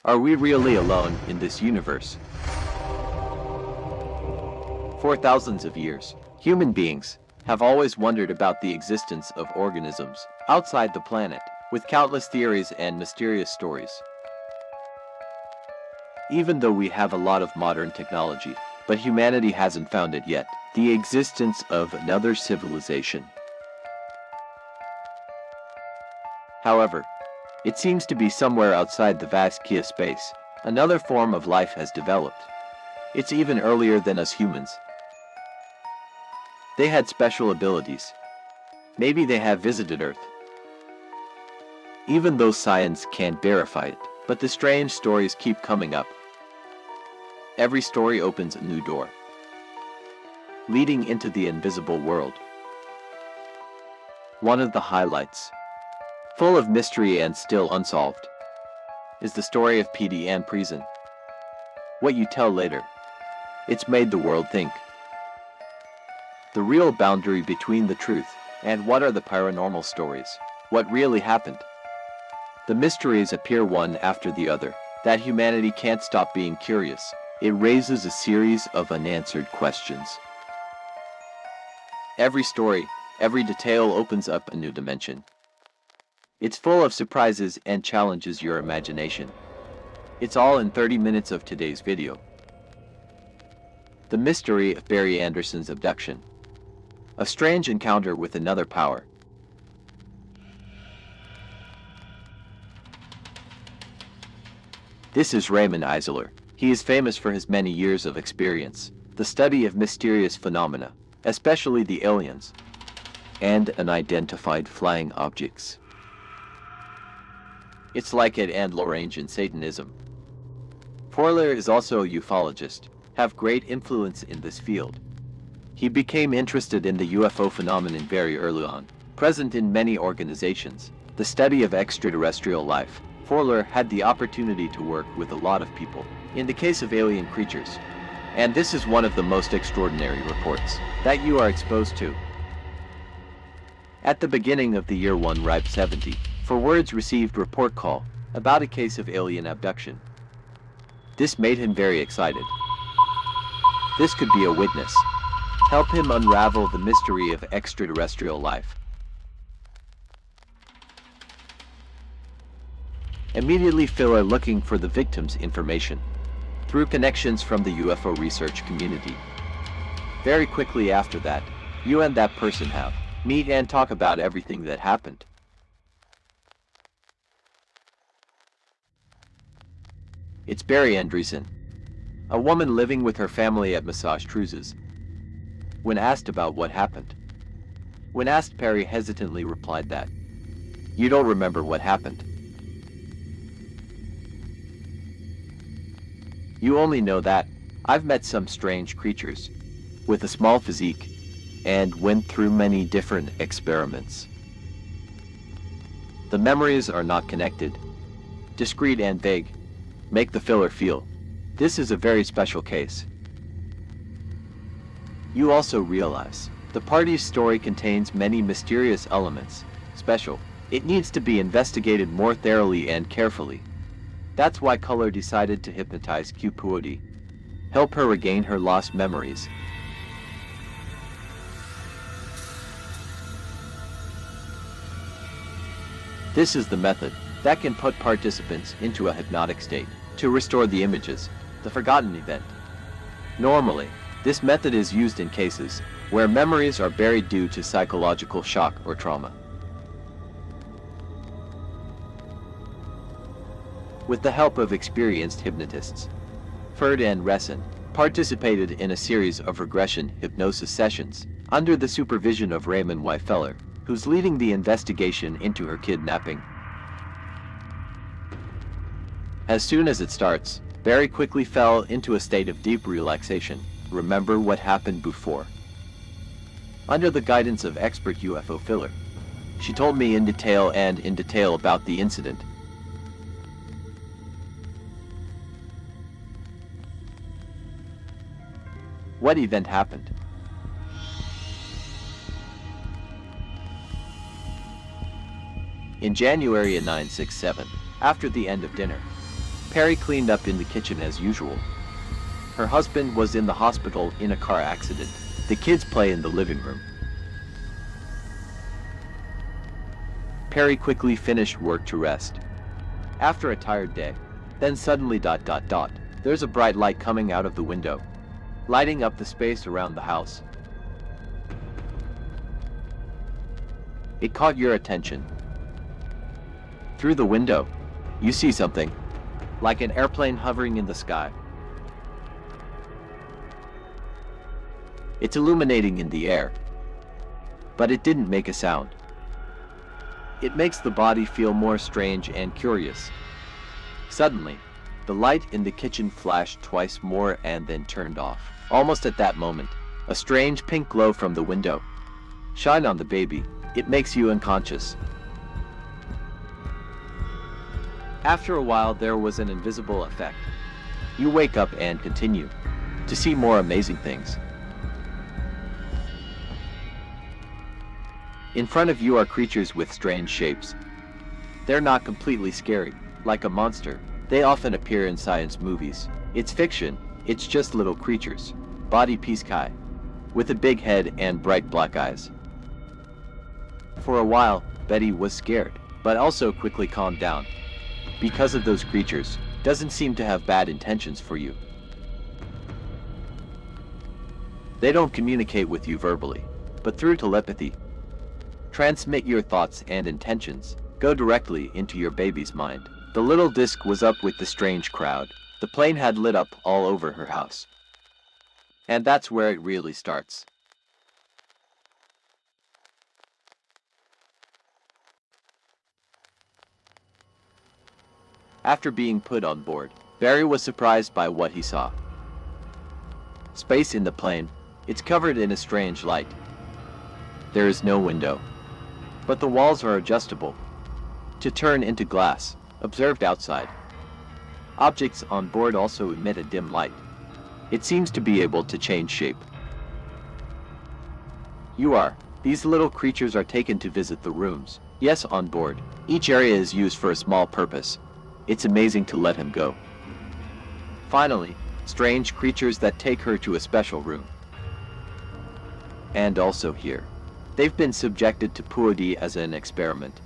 Are we really alone in this universe? For thousands of years, human beings have always wondered about the existence of organisms outside the planet, with countless theories and mysterious stories. Even though we have a lot of modern technology, but humanity hasn't found it yet, the existence of another civilization. However, it seems to be somewhere outside the vast space. Another form of life has developed. It's even earlier than us humans. They had special abilities. Maybe they have visited Earth. Even though science can't verify it, but the strange stories keep coming up. Every story opens a new door, leading into the invisible world. One of the highlights, full of mystery and still unsolved, is the story of PD Andreasson. What you tell later, it's made the world think. The real boundary between the truth and what are the paranormal stories, what really happened. The mysteries appear one after the other, that humanity can't stop being curious. It raises a series of unanswered questions. Every story, every detail opens up a new dimension. It's full of surprises and challenges your imagination. It's all in 30 minutes of today's video. The mystery of Barry Andreasson's abduction. A strange encounter with another power. This is Raymond Isler. He is famous for his many years of experience, the study of mysterious phenomena, especially the aliens, and unidentified flying objects. It's like it and Lorraine in Satanism. Forler is also a ufologist, have great influence in this field. He became interested in the UFO phenomenon very early on, present in many organizations, the study of extraterrestrial life. Forler had the opportunity to work with a lot of people, in the case of alien creatures. And this is one of the most extraordinary reports that you are exposed to. At the beginning of the year 1 Ripe 70, for words received report call about a case of alien abduction. This made him very excited. This could be a witness. Help him unravel the mystery of extraterrestrial life. Immediately Fuller looking for the victim's information through connections from the UFO research community. Very quickly after that, you and that person have meet and talk about everything that happened. It's Barry Andreasson, a woman living with her family at Massage Cruises. When asked about what happened, when asked, Perry hesitantly replied that, "You don't remember what happened. You only know that I've met some strange creatures with a small physique and went through many different experiments. The memories are not connected, discrete and vague, make the filler feel. This is a very special case." You also realize the party's story contains many mysterious elements, special. It needs to be investigated more thoroughly and carefully. That's why Culler decided to hypnotize Puodi, help her regain her lost memories. This is the method that can put participants into a hypnotic state to restore the images, the forgotten event. Normally, this method is used in cases where memories are buried due to psychological shock or trauma. With the help of experienced hypnotists, Andreasson participated in a series of regression hypnosis sessions under the supervision of Raymond Y. Feller, who's leading the investigation into her kidnapping. As soon as it starts, Barry quickly fell into a state of deep relaxation. Remember what happened before. Under the guidance of expert UFO Filler, she told me in detail about the incident. What event happened? In January of 967, after the end of dinner, Perry cleaned up in the kitchen as usual. Her husband was in the hospital in a car accident. The kids play in the living room. Perry quickly finished work to rest. After a tired day, then suddenly ... there's a bright light coming out of the window, lighting up the space around the house. It caught your attention. Through the window, you see something, like an airplane hovering in the sky. It's illuminating in the air, but it didn't make a sound. It makes the body feel more strange and curious. Suddenly, the light in the kitchen flashed twice more and then turned off. Almost at that moment, a strange pink glow from the window shine on the baby. It makes you unconscious. After a while, there was an invisible effect. You wake up and continue to see more amazing things. In front of you are creatures with strange shapes. They're not completely scary, like a monster. They often appear in science movies. It's fiction, it's just little creatures. Body Piskai, with a big head and bright black eyes. For a while, Betty was scared, but also quickly calmed down. Because of those creatures, doesn't seem to have bad intentions for you. They don't communicate with you verbally, but through telepathy. Transmit your thoughts and intentions, go directly into your baby's mind. The little disc was up with the strange crowd. The plane had lit up all over her house. And that's where it really starts. After being put on board, Barry was surprised by what he saw. Space in the plane, it's covered in a strange light. There is no window, but the walls are adjustable to turn into glass, observed outside. Objects on board also emit a dim light. It seems to be able to change shape. These little creatures are taken to visit the rooms. Yes, on board. Each area is used for a small purpose. It's amazing to let him go. Finally, strange creatures that take her to a special room. And also here. They've been subjected to Puadi as an experiment.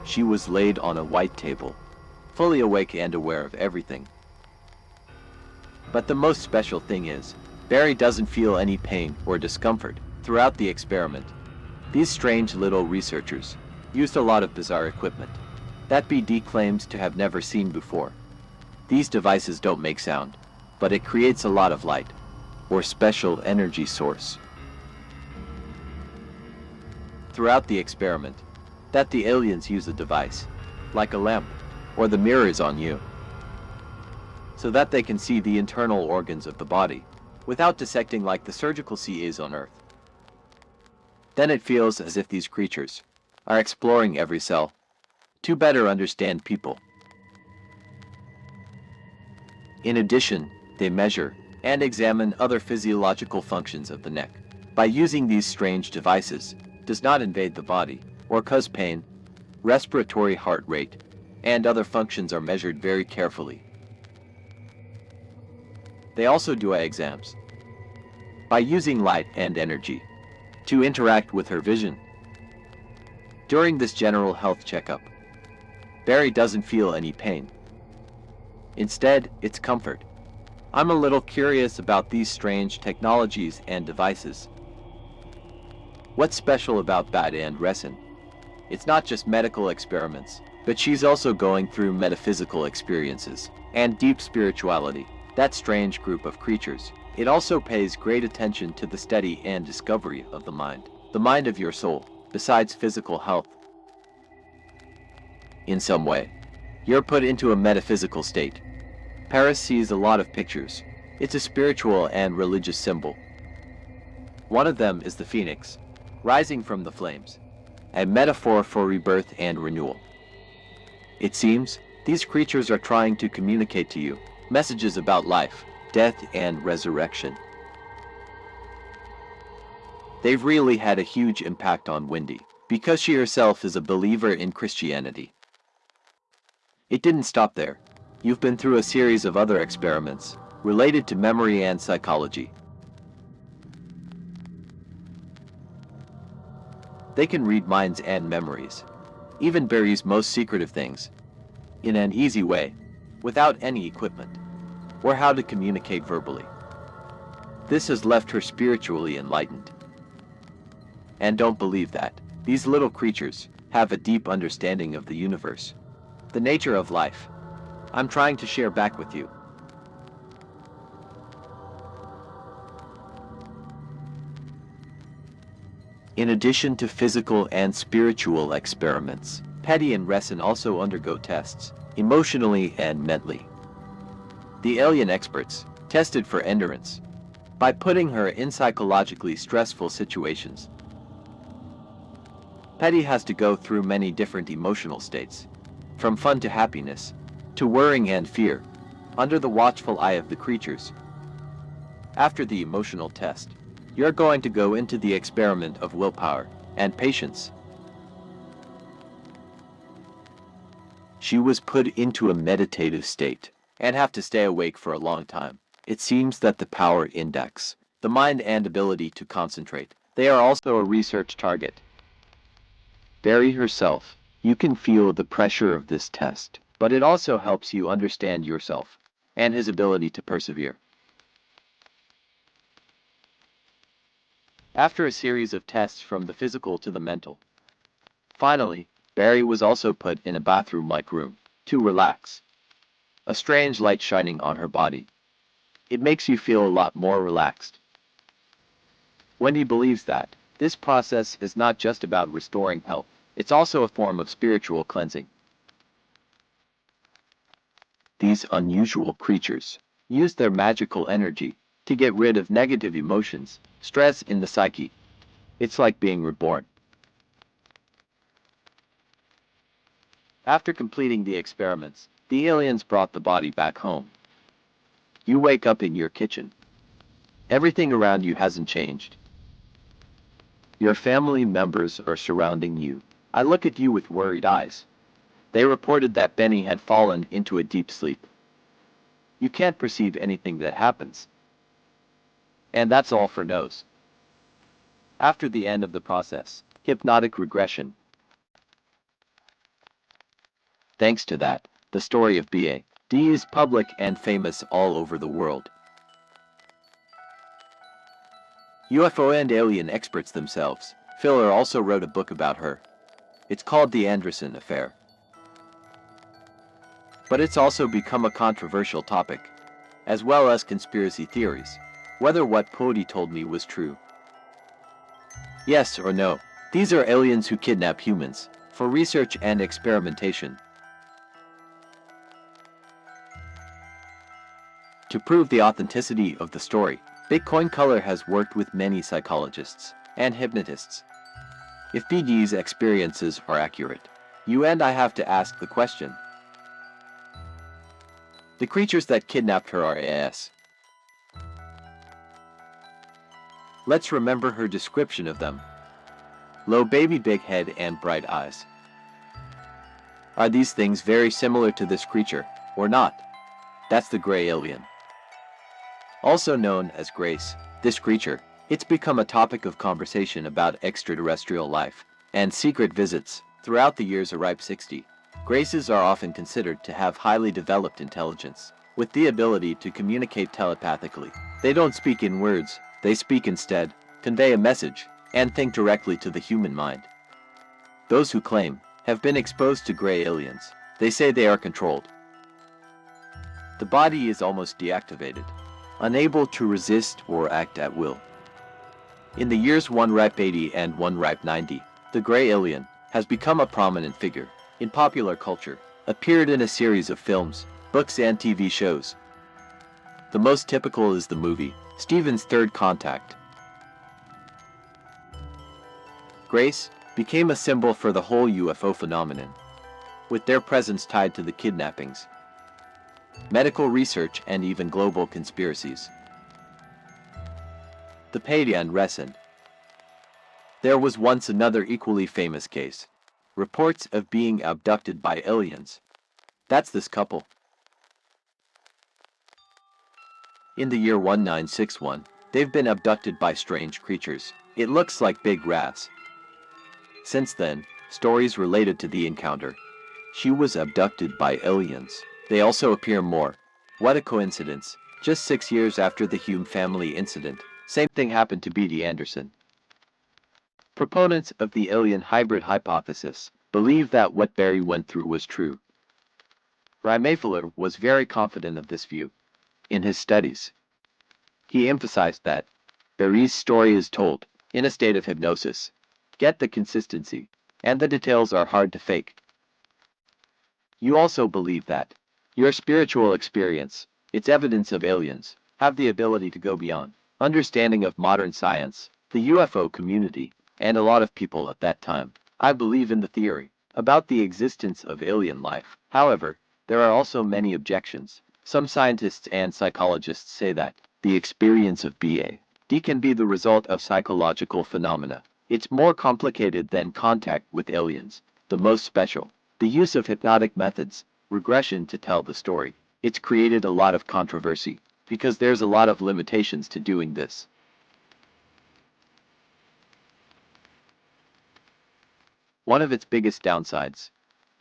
She was laid on a white table, fully awake and aware of everything. But the most special thing is, Barry doesn't feel any pain or discomfort throughout the experiment. These strange little researchers used a lot of bizarre equipment that BD claims to have never seen before. These devices don't make sound, but it creates a lot of light, or special energy source. Throughout the experiment, that the aliens use a device, like a lamp, or the mirrors on you, so that they can see the internal organs of the body, without dissecting like the surgical CAs on Earth. Then it feels as if these creatures are exploring every cell, to better understand people. In addition, they measure and examine other physiological functions of the neck. By using these strange devices, does not invade the body, or cause pain, respiratory heart rate, and other functions are measured very carefully. They also do eye exams. By using light and energy, to interact with her vision. During this general health checkup, Barry doesn't feel any pain. Instead, it's comfort. I'm a little curious about these strange technologies and devices. What's special about Andreasson? It's not just medical experiments, but she's also going through metaphysical experiences and deep spirituality. That strange group of creatures. It also pays great attention to the study and discovery of the mind of your soul, besides physical health. In some way, you're put into a metaphysical state. Paris sees a lot of pictures. It's a spiritual and religious symbol. One of them is the phoenix, rising from the flames, a metaphor for rebirth and renewal. It seems these creatures are trying to communicate to you messages about life, death, and resurrection. They've really had a huge impact on Wendy, because she herself is a believer in Christianity. It didn't stop there. You've been through a series of other experiments related to memory and psychology. They can read minds and memories, even Barry's most secretive things, in an easy way, without any equipment, or how to communicate verbally. This has left her spiritually enlightened. And don't believe that. These little creatures have a deep understanding of the universe, the nature of life. I'm trying to share back with you. In addition to physical and spiritual experiments, Petty and Andreasson also undergo tests, emotionally and mentally. The alien experts tested for endurance by putting her in psychologically stressful situations. Petty has to go through many different emotional states, from fun to happiness, to worrying and fear, under the watchful eye of the creatures. After the emotional test, you're going to go into the experiment of willpower and patience. She was put into a meditative state and have to stay awake for a long time. It seems that the power index, the mind and ability to concentrate, they are also a research target. Barry herself, you can feel the pressure of this test, but it also helps you understand yourself and his ability to persevere. After a series of tests from the physical to the mental, finally, Barry was also put in a bathroom-like room to relax. A strange light shining on her body. It makes you feel a lot more relaxed. Wendy believes that this process is not just about restoring health, it's also a form of spiritual cleansing. These unusual creatures use their magical energy to get rid of negative emotions, stress in the psyche. It's like being reborn. After completing the experiments, the aliens brought the body back home. You wake up in your kitchen. Everything around you hasn't changed. Your family members are surrounding you. I look at you with worried eyes. They reported that Benny had fallen into a deep sleep. You can't perceive anything that happens. And that's all for no's. After the end of the process, hypnotic regression. Thanks to that, the story of BA.D is public and famous all over the world. UFO and alien experts themselves. Filler also wrote a book about her. It's called The Andreasson Affair. But it's also become a controversial topic, as well as conspiracy theories, whether what Pody told me was true. Yes or no, these are aliens who kidnap humans, for research and experimentation. To prove the authenticity of the story, Bitcoin Color has worked with many psychologists and hypnotists. If BD's experiences are accurate, you and I have to ask the question. The creatures that kidnapped her are AS. Let's remember her description of them. Low baby big head and bright eyes. Are these things very similar to this creature, or not? That's the gray alien. Also known as Grace, this creature, it's become a topic of conversation about extraterrestrial life and secret visits throughout the years of Ripe 60. Graces are often considered to have highly developed intelligence, with the ability to communicate telepathically. They don't speak in words, they speak instead, convey a message, and think directly to the human mind. Those who claim have been exposed to gray aliens. They say they are controlled. The body is almost deactivated, unable to resist or act at will. In the years 1 Ripe 80 and 1 Ripe 90, the gray alien has become a prominent figure in popular culture, appeared in a series of films, books and TV shows. The most typical is the movie, Steven's Third Contact. Grace became a symbol for the whole UFO phenomenon, with their presence tied to the kidnappings, medical research and even global conspiracies. The Petty and Andreasson. There was once another equally famous case. Reports of being abducted by aliens. That's this couple. In the year 1961, they've been abducted by strange creatures. It looks like big rats. Since then, stories related to the encounter. She was abducted by aliens. They also appear more. What a coincidence. Just 6 years after the Hume family incident, same thing happened to B.D. Anderson. Proponents of the alien hybrid hypothesis believe that what Barry went through was true. Riemerfehler was very confident of this view. In his studies, he emphasized that Barry's story is told in a state of hypnosis. Get the consistency, and the details are hard to fake. You also believe that your spiritual experience, its evidence of aliens, have the ability to go beyond understanding of modern science, the UFO community, and a lot of people at that time. I believe in the theory about the existence of alien life. However, there are also many objections. Some scientists and psychologists say that the experience of BAD can be the result of psychological phenomena. It's more complicated than contact with aliens. The most special, the use of hypnotic methods, regression to tell the story. It's created a lot of controversy, because there's a lot of limitations to doing this. One of its biggest downsides.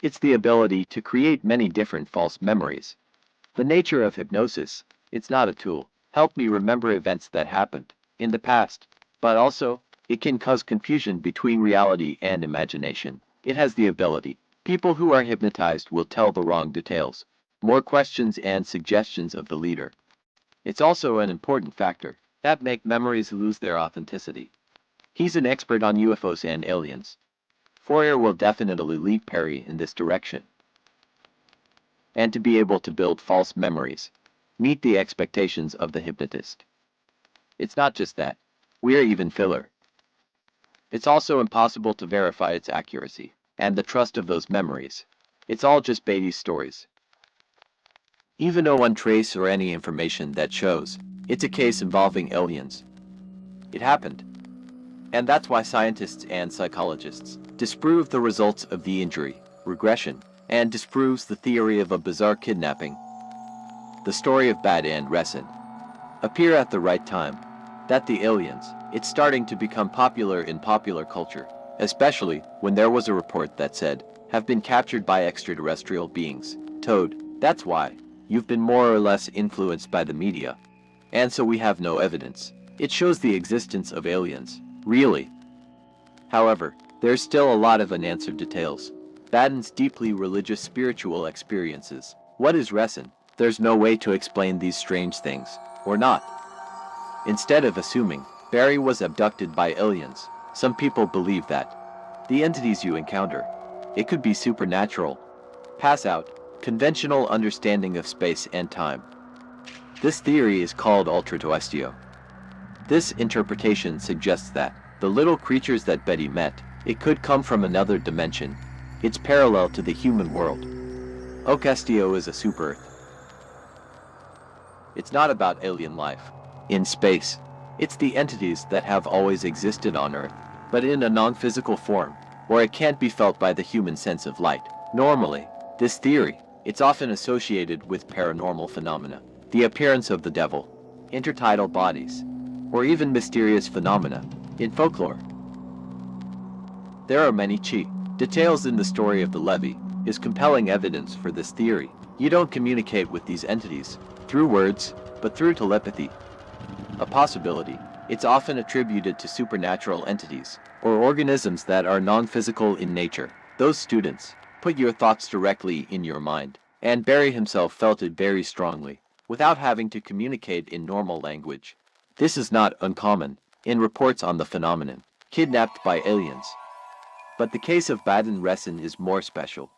It's the ability to create many different false memories. The nature of hypnosis, it's not a tool. Help me remember events that happened in the past, but also, it can cause confusion between reality and imagination. It has the ability. People who are hypnotized will tell the wrong details, more questions and suggestions of the leader. It's also an important factor that make memories lose their authenticity. He's an expert on UFOs and aliens. Fourier will definitely lead Perry in this direction. And to be able to build false memories, meet the expectations of the hypnotist. It's not just that. We're even filler. It's also impossible to verify its accuracy, and the trust of those memories. It's all just Beatty's stories. Even no one trace or any information that shows it's a case involving aliens. It happened. And that's why scientists and psychologists disprove the results of the injury, regression, and disproves the theory of a bizarre kidnapping. The story of Bad and Andreasson appear at the right time. That the aliens, it's starting to become popular in popular culture, especially when there was a report that said, have been captured by extraterrestrial beings. Toad, that's why. You've been more or less influenced by the media. And so we have no evidence. It shows the existence of aliens, really. However, there's still a lot of unanswered details. Baden's deeply religious spiritual experiences. What is Resson? There's no way to explain these strange things, or not. Instead of assuming Barry was abducted by aliens, some people believe that the entities you encounter, it could be supernatural, pass out, conventional understanding of space and time. This theory is called ultraterrestrial. This interpretation suggests that the little creatures that Betty met, it could come from another dimension. It's parallel to the human world. Ocastio is a super-Earth. It's not about alien life in space. It's the entities that have always existed on Earth, but in a non-physical form, where it can't be felt by the human sense of light. Normally, this theory, it's often associated with paranormal phenomena, the appearance of the devil, intertidal bodies, or even mysterious phenomena in folklore. There are many details in the story of the levee is compelling evidence for this theory. You don't communicate with these entities through words, but through telepathy. A possibility, it's often attributed to supernatural entities, or organisms that are non-physical in nature. Those students put your thoughts directly in your mind, and Barry himself felt it very strongly, without having to communicate in normal language. This is not uncommon in reports on the phenomenon, kidnapped by aliens. But the case of Baden Resson is more special.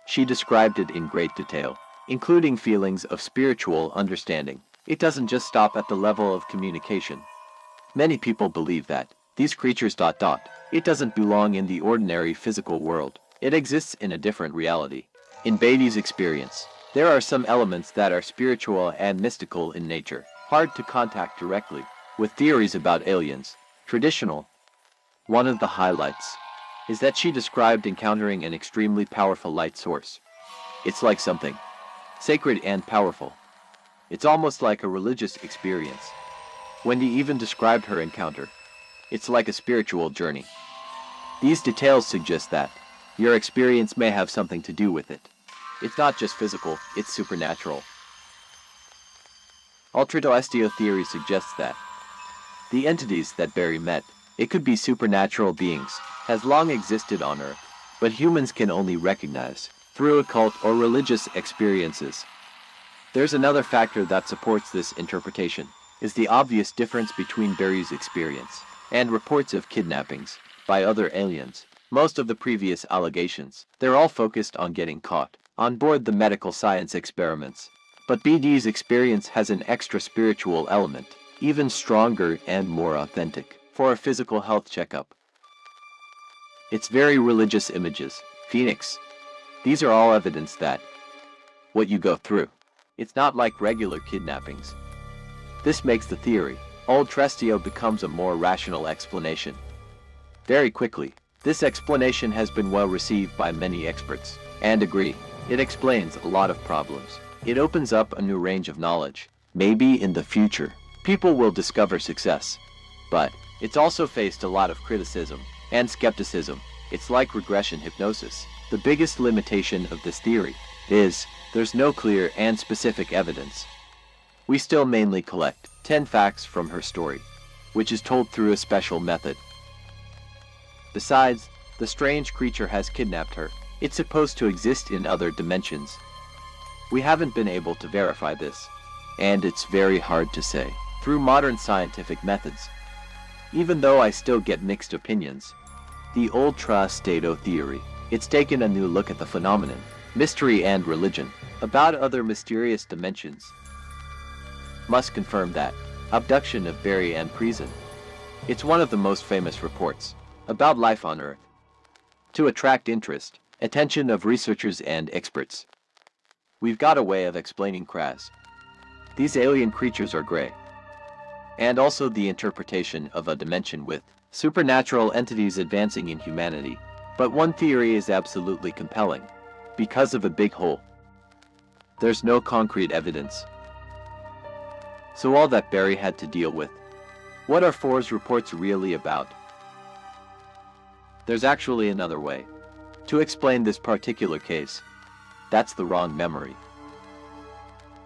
She described it in great detail, including feelings of spiritual understanding. It doesn't just stop at the level of communication. Many people believe that these creatures ... It doesn't belong in the ordinary physical world. It exists in a different reality. In Beatty's experience, there are some elements that are spiritual and mystical in nature, hard to contact directly, with theories about aliens. Traditional. One of the highlights is that she described encountering an extremely powerful light source. It's like something sacred and powerful. It's almost like a religious experience. Wendy even described her encounter. It's like a spiritual journey. These details suggest that your experience may have something to do with it. It's not just physical, it's supernatural. Ultraterrestrial theory suggests that the entities that Barry met, it could be supernatural beings, has long existed on Earth, but humans can only recognize through occult or religious experiences. There's another factor that supports this interpretation, is the obvious difference between Barry's experience and reports of kidnappings by other aliens. Most of the previous allegations, they're all focused on getting caught on board the medical science experiments. But BD's experience has an extra spiritual element, even stronger and more authentic, for a physical health checkup. It's very religious images. Phoenix. These are all evidence that what you go through, it's not like regular kidnappings. This makes the theory, Old Trestio becomes a more rational explanation. Very quickly, this explanation has been well received by many experts, and agree. It explains a lot of problems. It opens up a new range of knowledge. Maybe in the future, people will discover success. But it's also faced a lot of criticism and skepticism. It's like regression hypnosis. The biggest limitation of this theory is there's no clear and specific evidence. We still mainly collect 10 facts from her story, which is told through a special method. Besides, the strange creature has kidnapped her. It's supposed to exist in other dimensions. We haven't been able to verify this, and it's very hard to say through modern scientific methods. Even though I still get mixed opinions, the Ultra-Stato theory, it's taken a new look at the phenomenon, mystery and religion, about other mysterious dimensions. Must confirm that abduction of Barry and Andreasson. It's one of the most famous reports about life on Earth. To attract interest, attention of researchers and experts, we've got a way of explaining Kraz. These alien creatures are gray. And also the interpretation of a dimension with supernatural entities advancing in humanity. But one theory is absolutely compelling, because of a big hole. There's no concrete evidence. So all that Barry had to deal with, what are Four's reports really about? There's actually another way to explain this particular case. That's the wrong memory.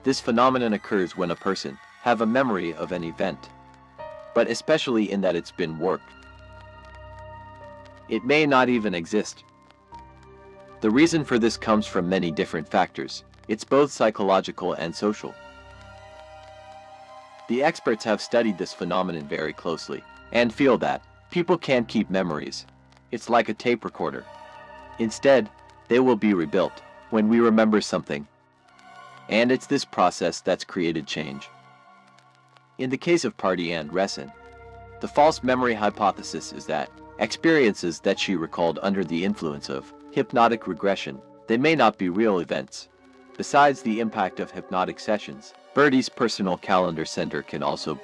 This phenomenon occurs when a person have a memory of an event, but especially in that it's been warped. It may not even exist. The reason for this comes from many different factors. It's both psychological and social. The experts have studied this phenomenon very closely and feel that people can't keep memories. It's like a tape recorder. Instead, they will be rebuilt when we remember something. And it's this process that's created change. In the case of Andreasson, the false memory hypothesis is that experiences that she recalled under the influence of hypnotic regression, they may not be real events. Besides the impact of hypnotic sessions, Birdie's personal calendar center can also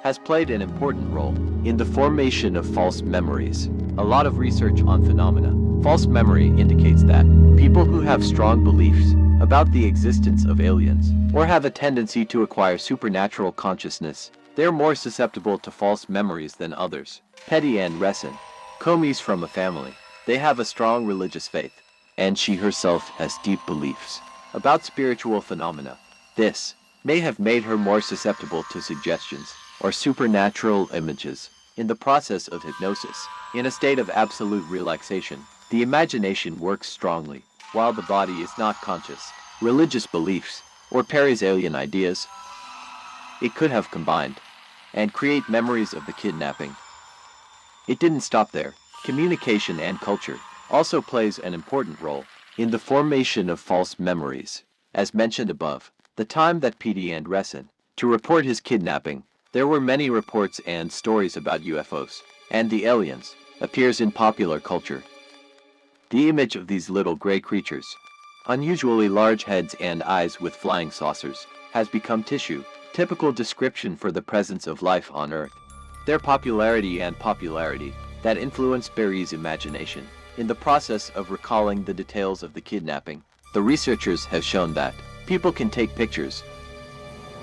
has played an important role in the formation of false memories. A lot of research on phenomena. False memory indicates that people who have strong beliefs about the existence of aliens or have a tendency to acquire supernatural consciousness, they're more susceptible to false memories than others. Andreasson, Comey's from a family. They have a strong religious faith, and she herself has deep beliefs about spiritual phenomena. This may have made her more susceptible to suggestions or supernatural images. In the process of hypnosis, in a state of absolute relaxation, the imagination works strongly, while the body is not conscious. Religious beliefs, or Perry's alien ideas, it could have combined, and create memories of the kidnapping. It didn't stop there. Communication and culture also plays an important role in the formation of false memories. As mentioned above, the time that Andreasson to report his kidnapping, there were many reports and stories about UFOs, and the aliens appears in popular culture. The image of these little gray creatures, unusually large heads and eyes with flying saucers, has become typical description for the presence of life on Earth. Their popularity that influenced Barry's imagination. In the process of recalling the details of the kidnapping, the researchers have shown that people can take pictures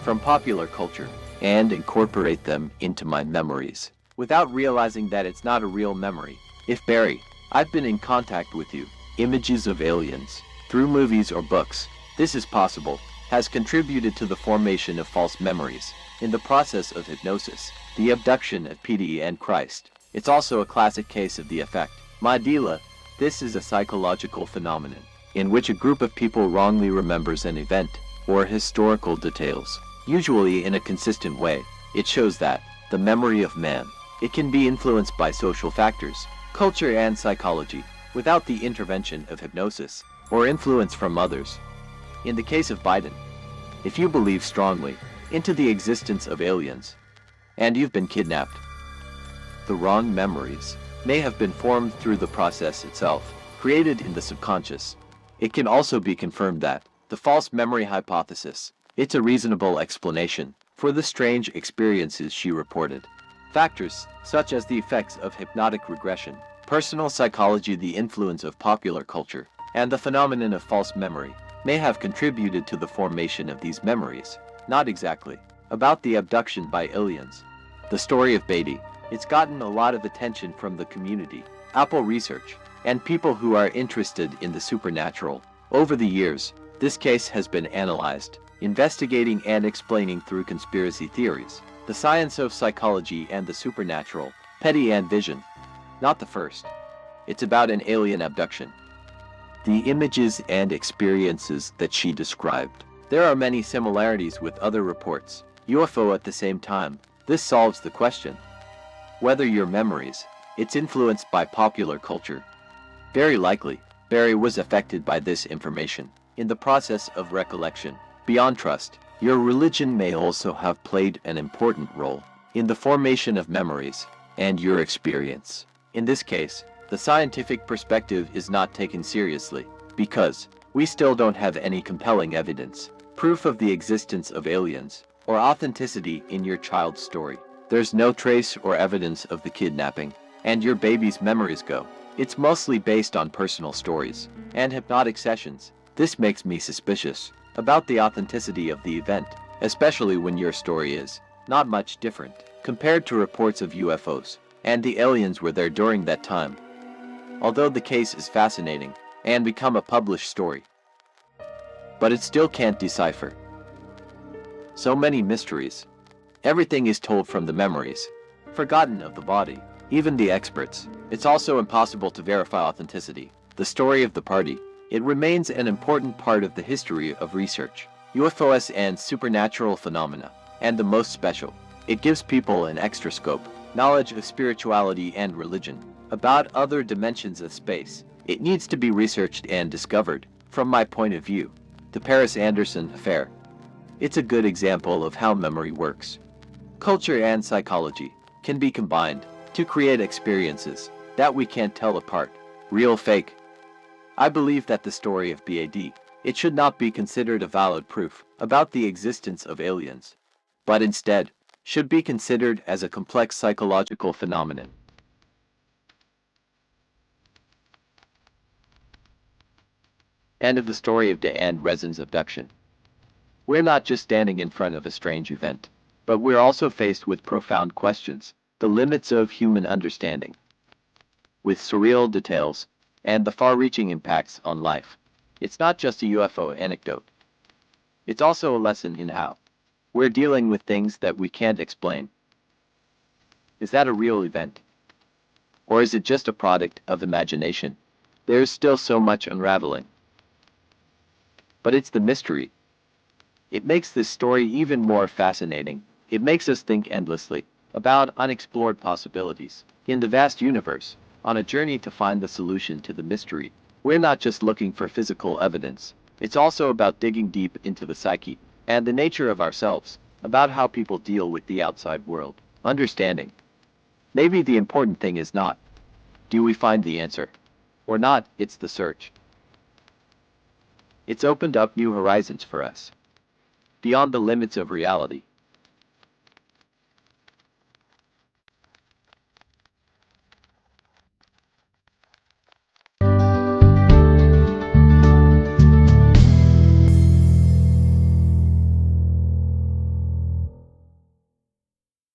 from popular culture and incorporate them into my memories without realizing that it's not a real memory. If Barry, I've been in contact with you, images of aliens, through movies or books, this is possible, has contributed to the formation of false memories. In the process of hypnosis, the abduction of PD and Christ. It's also a classic case of the effect Mandela. This is a psychological phenomenon in which a group of people wrongly remembers an event or historical details, usually in a consistent way. It shows that the memory of man, it can be influenced by social factors, culture and psychology, without the intervention of hypnosis or influence from others. In the case of Biden, if you believe strongly into the existence of aliens, and you've been kidnapped, the wrong memories may have been formed through the process itself, created in the subconscious. It can also be confirmed that the false memory hypothesis, it's a reasonable explanation for the strange experiences she reported. Factors such as the effects of hypnotic regression, personal psychology, the influence of popular culture, and the phenomenon of false memory may have contributed to the formation of these memories. Not exactly about the abduction by aliens. The story of Beatty, it's gotten a lot of attention from the community, Apple research, and people who are interested in the supernatural. Over the years, this case has been analyzed, investigating and explaining through conspiracy theories, the science of psychology and the supernatural, Petty and Vision. Not the first. It's about an alien abduction. The images and experiences that she described. There are many similarities with other reports. UFO at the same time. This solves the question whether your memories, it's influenced by popular culture. Very likely, Barry was affected by this information. In the process of recollection, beyond trust, your religion may also have played an important role in the formation of memories and your experience. In this case, the scientific perspective is not taken seriously because we still don't have any compelling evidence, proof of the existence of aliens, or authenticity in your child's story. There's no trace or evidence of the kidnapping, and your baby's memories go. It's mostly based on personal stories and hypnotic sessions. This makes me suspicious about the authenticity of the event, especially when your story is not much different compared to reports of UFOs, and the aliens were there during that time. Although the case is fascinating and become a published story, but it still can't decipher so many mysteries. Everything is told from the memories, forgotten of the body, even the experts. It's also impossible to verify authenticity. The story of the party, it remains an important part of the history of research, UFOs and supernatural phenomena, and the most special. It gives people an extra scope, knowledge of spirituality and religion, about other dimensions of space. It needs to be researched and discovered. From my point of view, the Paris-Anderson affair, it's a good example of how memory works. Culture and psychology can be combined to create experiences that we can't tell apart, real, fake. I believe that the story of BAD, it should not be considered a valid proof about the existence of aliens, but instead should be considered as a complex psychological phenomenon. End of the story of Andreassen's abduction. We're not just standing in front of a strange event, but we're also faced with profound questions, the limits of human understanding, with surreal details, and the far-reaching impacts on life. It's not just a UFO anecdote. It's also a lesson in how we're dealing with things that we can't explain. Is that a real event? Or is it just a product of imagination? There's still so much unraveling. But it's the mystery. It makes this story even more fascinating. It makes us think endlessly about unexplored possibilities in the vast universe, on a journey to find the solution to the mystery. We're not just looking for physical evidence. It's also about digging deep into the psyche and the nature of ourselves, about how people deal with the outside world. Understanding. Maybe the important thing is not, do we find the answer? Or not, it's the search. It's opened up new horizons for us, beyond the limits of reality.